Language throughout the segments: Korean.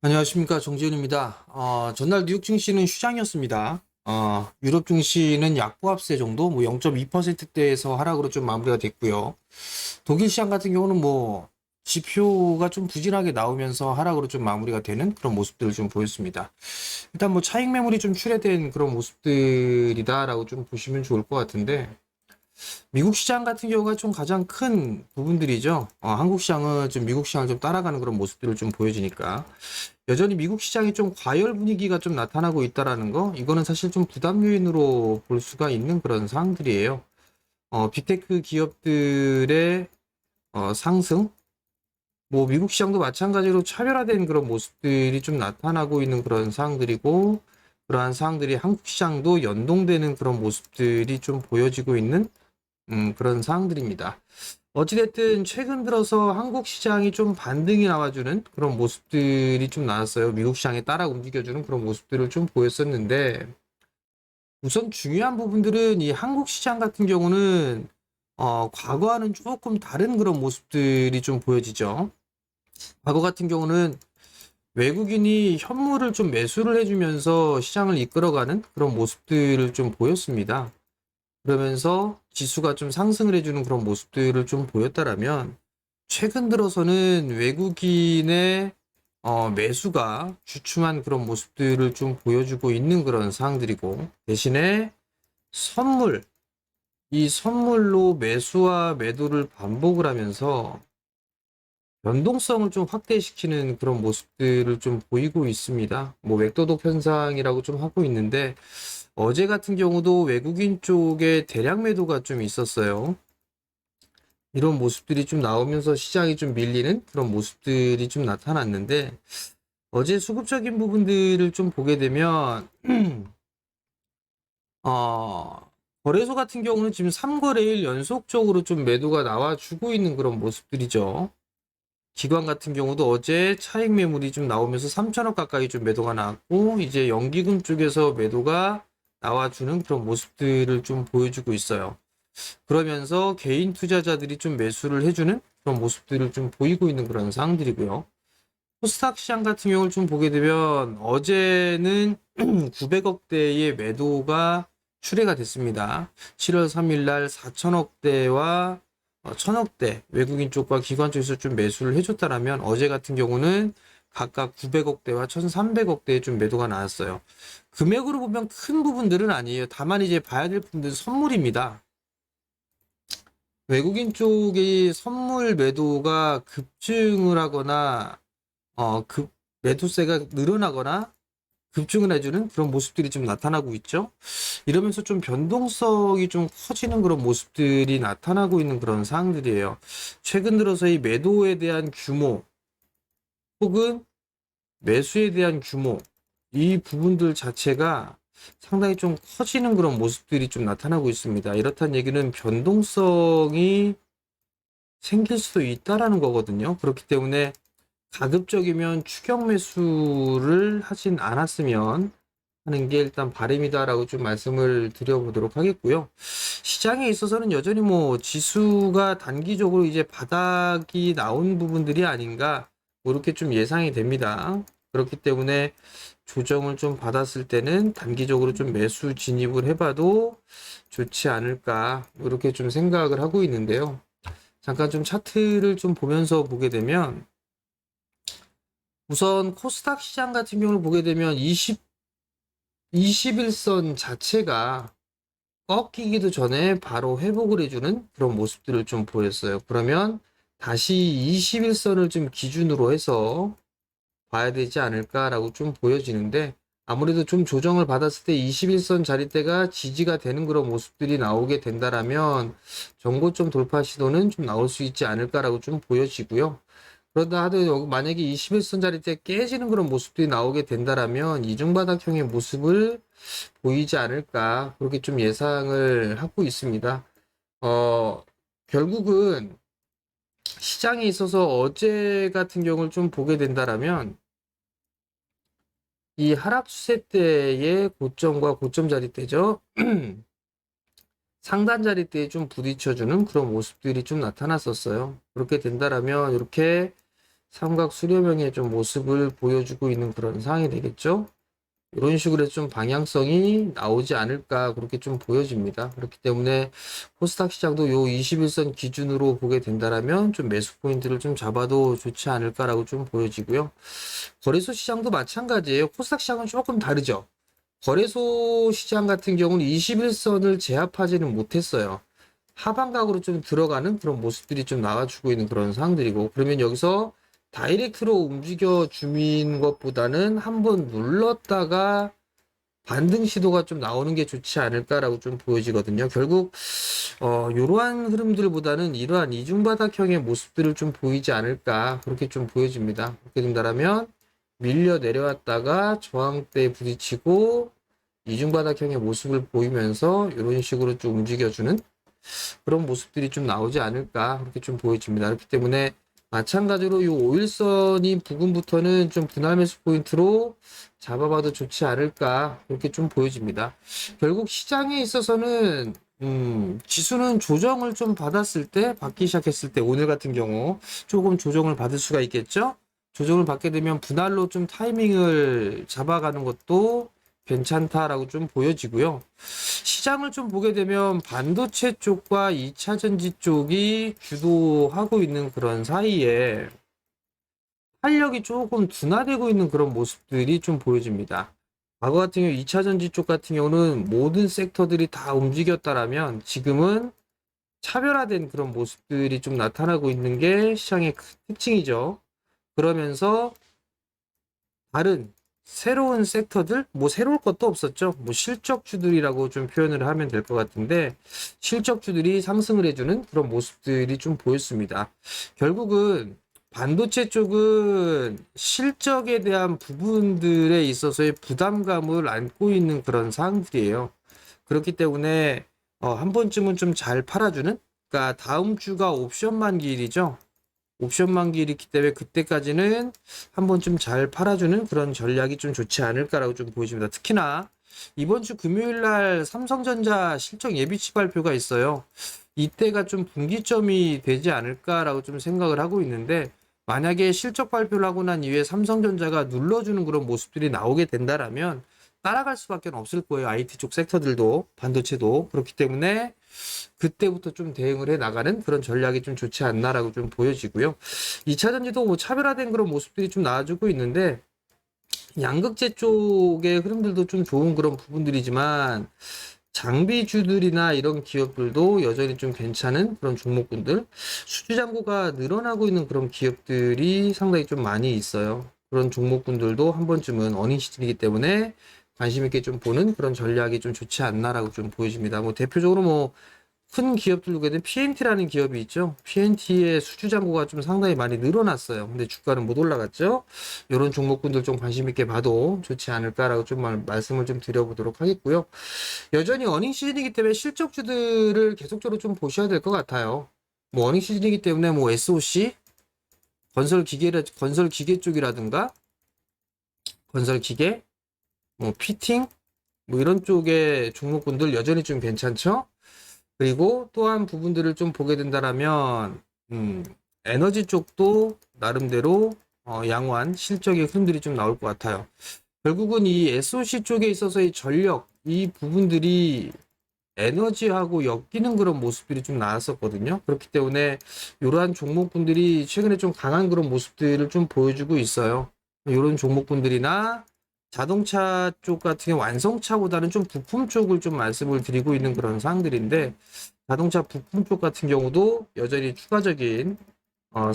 안녕하십니까, 정지훈입니다. 전날 뉴욕 증시는 휴장이었습니다. 유럽 증시는 약보합세 정도, 뭐 0.2%대에서 하락으로 좀 마무리가 됐고요. 독일 시장 같은 경우는 뭐 지표가 좀 부진하게 나오면서 하락으로 좀 마무리가 되는 그런 모습들을 좀 보였습니다. 일단 뭐 차익 매물이 좀 출회된 그런 모습들이다라고 좀 보시면 좋을 것 같은데, 미국 시장 같은 경우가 좀 가장 큰 부분들이죠. 한국 시장은 좀 미국 시장을 좀 따라가는 그런 모습들을 좀 보여주니까. 여전히 미국 시장이 좀 과열 분위기가 좀 나타나고 있다라는 거, 이거는 사실 좀 부담 요인으로 볼 수가 있는 그런 사항들이에요. 빅테크 기업들의 상승, 뭐 미국 시장도 마찬가지로 차별화된 그런 모습들이 좀 나타나고 있는 그런 사항들이고, 그러한 사항들이 한국 시장도 연동되는 그런 모습들이 좀 보여지고 있는 그런 사항들입니다. 어찌됐든 최근 들어서 한국 시장이 좀 반등이 나와주는 그런 모습들이 좀 나왔어요. 미국 시장에 따라 움직여주는 그런 모습들을 좀 보였었는데, 우선 중요한 부분들은 이 한국 시장 같은 경우는 과거와는 조금 다른 그런 모습들이 좀 보여지죠. 과거 같은 경우는 외국인이 현물을 좀 매수를 해주면서 시장을 이끌어가는 그런 모습들을 좀 보였습니다. 그러면서 지수가 좀 상승을 해주는 그런 모습들을 좀 보였다라면, 최근 들어서는 외국인의 매수가 주춤한 그런 모습들을 좀 보여주고 있는 그런 사항들이고, 대신에 선물, 이 선물로 매수와 매도를 반복을 하면서 변동성을 좀 확대시키는 그런 모습들을 좀 보이고 있습니다. 뭐 맥도독 현상이라고 좀 하고 있는데, 어제 같은 경우도 외국인 쪽에 대량 매도가 좀 있었어요. 이런 모습들이 좀 나오면서 시장이 좀 밀리는 그런 모습들이 좀 나타났는데, 어제 수급적인 부분들을 좀 보게 되면, 어, 거래소 같은 경우는 지금 3거래일 연속적으로 좀 매도가 나와주고 있는 그런 모습들이죠. 기관 같은 경우도 어제 차익 매물이 좀 나오면서 3천억 가까이 좀 매도가 나왔고, 이제 연기금 쪽에서 매도가 나와주는 그런 모습들을 좀 보여주고 있어요. 그러면서 개인 투자자들이 좀 매수를 해주는 그런 모습들을 좀 보이고 있는 그런 상황들이고요. 코스닥 시장 같은 경우를 좀 보게 되면 어제는 900억대의 매도가 출회가 됐습니다. 7월 3일 날 4천억대와 1000억대 외국인 쪽과 기관 쪽에서 좀 매수를 해줬다라면, 어제 같은 경우는 각각 900억대와 1300억대의 좀 매도가 나왔어요. 금액으로 보면 큰 부분들은 아니에요. 다만 이제 봐야 될 부분들은 선물입니다. 외국인 쪽이 선물 매도가 급증을 하거나 매도세가 늘어나거나 급증을 해주는 그런 모습들이 좀 나타나고 있죠. 이러면서 좀 변동성이 좀 커지는 그런 모습들이 나타나고 있는 그런 사항들이에요. 최근 들어서 이 매도에 대한 규모 혹은 매수에 대한 규모, 이 부분들 자체가 상당히 좀 커지는 그런 모습들이 좀 나타나고 있습니다. 이렇다는 얘기는 변동성이 생길 수도 있다라는 거거든요. 그렇기 때문에 가급적이면 추격 매수를 하진 않았으면 하는 게 일단 바람이다라고 좀 말씀을 드려보도록 하겠고요. 시장에 있어서는 여전히 뭐 지수가 단기적으로 이제 바닥이 나온 부분들이 아닌가, 뭐 이렇게 좀 예상이 됩니다. 그렇기 때문에 조정을 좀 받았을 때는 단기적으로 좀 매수 진입을 해봐도 좋지 않을까, 이렇게 좀 생각을 하고 있는데요. 잠깐 좀 차트를 좀 보면서 보게 되면, 우선 코스닥 시장 같은 경우를 보게 되면 21선 자체가 꺾이기도 전에 바로 회복을 해주는 그런 모습들을 좀 보였어요. 그러면 다시 21선을 좀 기준으로 해서 봐야 되지 않을까라고 좀 보여지는데, 아무래도 좀 조정을 받았을 때 21선 자리대가 지지가 되는 그런 모습들이 나오게 된다라면 정고점 돌파 시도는 좀 나올 수 있지 않을까라고 좀 보여지고요. 그러다 하더라도 만약에 21선짜리 때 깨지는 그런 모습들이 나오게 된다라면 이중바닥형의 모습을 보이지 않을까, 그렇게 좀 예상을 하고 있습니다. 어, 결국은 시장에 있어서 어제 같은 경우를 좀 보게 된다라면, 이 하락 추세 때의 고점과 고점 자리대죠. 상단 자리대에 좀 부딪혀주는 그런 모습들이 좀 나타났었어요. 그렇게 된다라면 이렇게 삼각 수렴형의 좀 모습을 보여주고 있는 그런 상황이 되겠죠. 이런 식으로 해서 좀 방향성이 나오지 않을까 그렇게 좀 보여집니다. 그렇기 때문에 코스닥 시장도 요 21선 기준으로 보게 된다라면 좀 매수 포인트를 좀 잡아도 좋지 않을까라고 좀 보여지고요. 거래소 시장도 마찬가지예요. 코스닥 시장은 조금 다르죠. 거래소 시장 같은 경우는 21선을 제압하지는 못했어요. 하방각으로 좀 들어가는 그런 모습들이 좀 나와주고 있는 그런 상황들이고, 그러면 여기서 다이렉트로 움직여 주는 것보다는 한번 눌렀다가 반등 시도가 좀 나오는 게 좋지 않을까라고 좀 보여지거든요. 결국 이러한 흐름들보다는 이러한 이중바닥형의 모습들을 좀 보이지 않을까 그렇게 좀 보여집니다. 그렇게 된다면 밀려 내려왔다가 저항대에 부딪히고 이중바닥형의 모습을 보이면서 이런 식으로 좀 움직여주는 그런 모습들이 좀 나오지 않을까 그렇게 좀 보여집니다. 그렇기 때문에 마찬가지로 이 5일선이 부근부터는 좀 분할 매수 포인트로 잡아봐도 좋지 않을까 그렇게 좀 보여집니다. 결국 시장에 있어서는 지수는 조정을 좀 받았을 때, 받기 시작했을 때, 오늘 같은 경우 조금 조정을 받을 수가 있겠죠. 조정을 받게 되면 분할로 좀 타이밍을 잡아가는 것도 괜찮다라고 좀 보여지고요. 시장을 좀 보게 되면 반도체 쪽과 2차 전지 쪽이 주도하고 있는 그런 사이에 활력이 조금 둔화되고 있는 그런 모습들이 좀 보여집니다. 과거 같은 경우 2차 전지 쪽 같은 경우는 모든 섹터들이 다 움직였다라면 지금은 차별화된 그런 모습들이 좀 나타나고 있는 게 시장의 특징이죠. 그러면서 다른 새로운 섹터들, 뭐 새로울 것도 없었죠. 뭐 실적주들이라고 좀 표현을 하면 될 것 같은데, 실적주들이 상승을 해주는 그런 모습들이 좀 보였습니다. 결국은 반도체 쪽은 실적에 대한 부분들에 있어서의 부담감을 안고 있는 그런 사항들이에요. 그렇기 때문에 한 번쯤은 좀 잘 팔아주는, 그러니까 다음 주가 옵션 만기일이죠. 옵션 만기일이 있기 때문에 그때까지는 한 번쯤 잘 팔아주는 그런 전략이 좀 좋지 않을까라고 좀 보여집니다. 특히나 이번 주 금요일 날 삼성전자 실적 예비치 발표가 있어요. 이때가 좀 분기점이 되지 않을까라고 좀 생각을 하고 있는데, 만약에 실적 발표를 하고 난 이후에 삼성전자가 눌러주는 그런 모습들이 나오게 된다라면 따라갈 수밖에 없을 거예요. IT 쪽 섹터들도, 반도체도. 그렇기 때문에 그때부터 좀 대응을 해 나가는 그런 전략이 좀 좋지 않나라고 좀 보여지고요. 2차 전지도 뭐 차별화된 그런 모습들이 좀 나와주고 있는데, 양극재 쪽의 흐름들도 좀 좋은 그런 부분들이지만, 장비주들이나 이런 기업들도 여전히 좀 괜찮은 그런 종목군들, 수주 잔고가 늘어나고 있는 그런 기업들이 상당히 좀 많이 있어요. 그런 종목군들도 한 번쯤은 어닝 시즌이기 때문에 관심 있게 좀 보는 그런 전략이 좀 좋지 않나라고 좀 보여집니다. 뭐 대표적으로 뭐 큰 기업들 중에는 PNT라는 기업이 있죠. PNT의 수주 잔고가 좀 상당히 많이 늘어났어요. 근데 주가는 못 올라갔죠. 이런 종목군들 좀 관심 있게 봐도 좋지 않을까라고 좀 말씀을 좀 드려보도록 하겠고요. 여전히 어닝 시즌이기 때문에 실적주들을 계속적으로 좀 보셔야 될 것 같아요. 뭐 어닝 시즌이기 때문에 뭐 SOC, 건설 기계 쪽이라든가 건설 기계, 뭐 피팅, 뭐 이런 쪽의 종목군들 여전히 좀 괜찮죠. 그리고 또한 부분들을 좀 보게 된다라면 에너지 쪽도 나름대로 양호한 실적의 흐름들이 좀 나올 것 같아요. 결국은 이 SOC 쪽에 있어서의 전력 이 부분들이 에너지하고 엮이는 그런 모습들이 좀 나왔었거든요. 그렇기 때문에 이러한 종목군들이 최근에 좀 강한 그런 모습들을 좀 보여주고 있어요. 이런 종목군들이나 자동차 쪽 같은 경우 완성차보다는 좀 부품 쪽을 좀 말씀을 드리고 있는 그런 사항들인데, 자동차 부품 쪽 같은 경우도 여전히 추가적인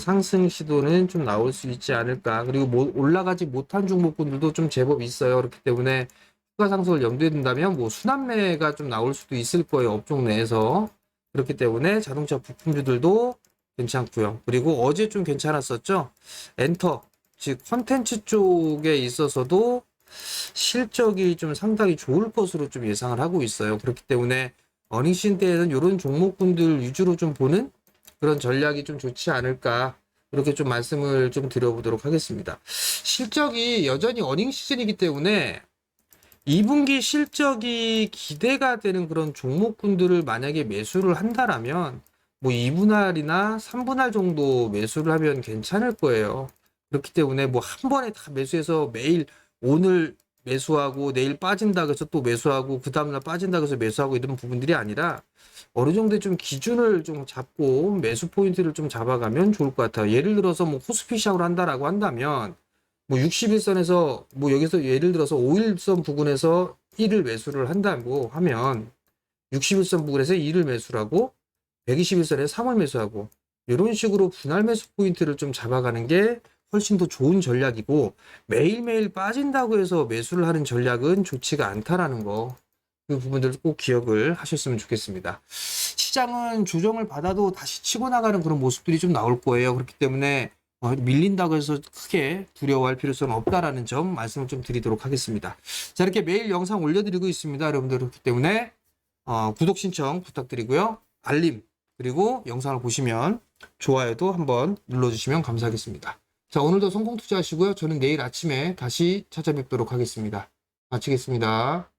상승 시도는 좀 나올 수 있지 않을까. 그리고 올라가지 못한 종목군들도 좀 제법 있어요. 그렇기 때문에 추가 상승을 염두에 둔다면 뭐 순환매가 좀 나올 수도 있을 거예요. 업종 내에서. 그렇기 때문에 자동차 부품주들도 괜찮고요. 그리고 어제 좀 괜찮았었죠. 엔터, 즉 컨텐츠 쪽에 있어서도 실적이 좀 상당히 좋을 것으로 좀 예상을 하고 있어요. 그렇기 때문에 어닝신 때에는 이런 종목군들 위주로 좀 보는 그런 전략이 좀 좋지 않을까. 이렇게 좀 말씀을 좀 드려보도록 하겠습니다. 실적이 여전히 어닝 시즌이기 때문에 2분기 실적이 기대가 되는 그런 종목군들을 만약에 매수를 한다라면 뭐 2분할이나 3분할 정도 매수를 하면 괜찮을 거예요. 그렇기 때문에 뭐 한 번에 다 매수해서 매일 오늘 매수하고 내일 빠진다 그래서 또 매수하고 그 다음날 빠진다 그래서 매수하고 이런 부분들이 아니라 어느 정도 좀 기준을 좀 잡고 매수 포인트를 좀 잡아가면 좋을 것 같아요. 예를 들어서 뭐 코스피 시작을 한다라고 한다면 뭐 61선에서 뭐 여기서 예를 들어서 5일선 부근에서 1을 매수를 한다고 하면 61선 부근에서 2를 매수하고 121선에서 3을 매수하고 이런 식으로 분할 매수 포인트를 좀 잡아가는 게 훨씬 더 좋은 전략이고 매일매일 빠진다고 해서 매수를 하는 전략은 좋지가 않다라는 거. 그 부분들 꼭 기억을 하셨으면 좋겠습니다. 시장은 조정을 받아도 다시 치고 나가는 그런 모습들이 좀 나올 거예요. 그렇기 때문에 밀린다고 해서 크게 두려워할 필요성은 없다라는 점 말씀을 좀 드리도록 하겠습니다. 자, 이렇게 매일 영상 올려드리고 있습니다. 여러분들 그렇기 때문에 구독 신청 부탁드리고요. 알림 그리고 영상을 보시면 좋아요도 한번 눌러주시면 감사하겠습니다. 자, 오늘도 성공 투자하시고요. 저는 내일 아침에 다시 찾아뵙도록 하겠습니다. 마치겠습니다.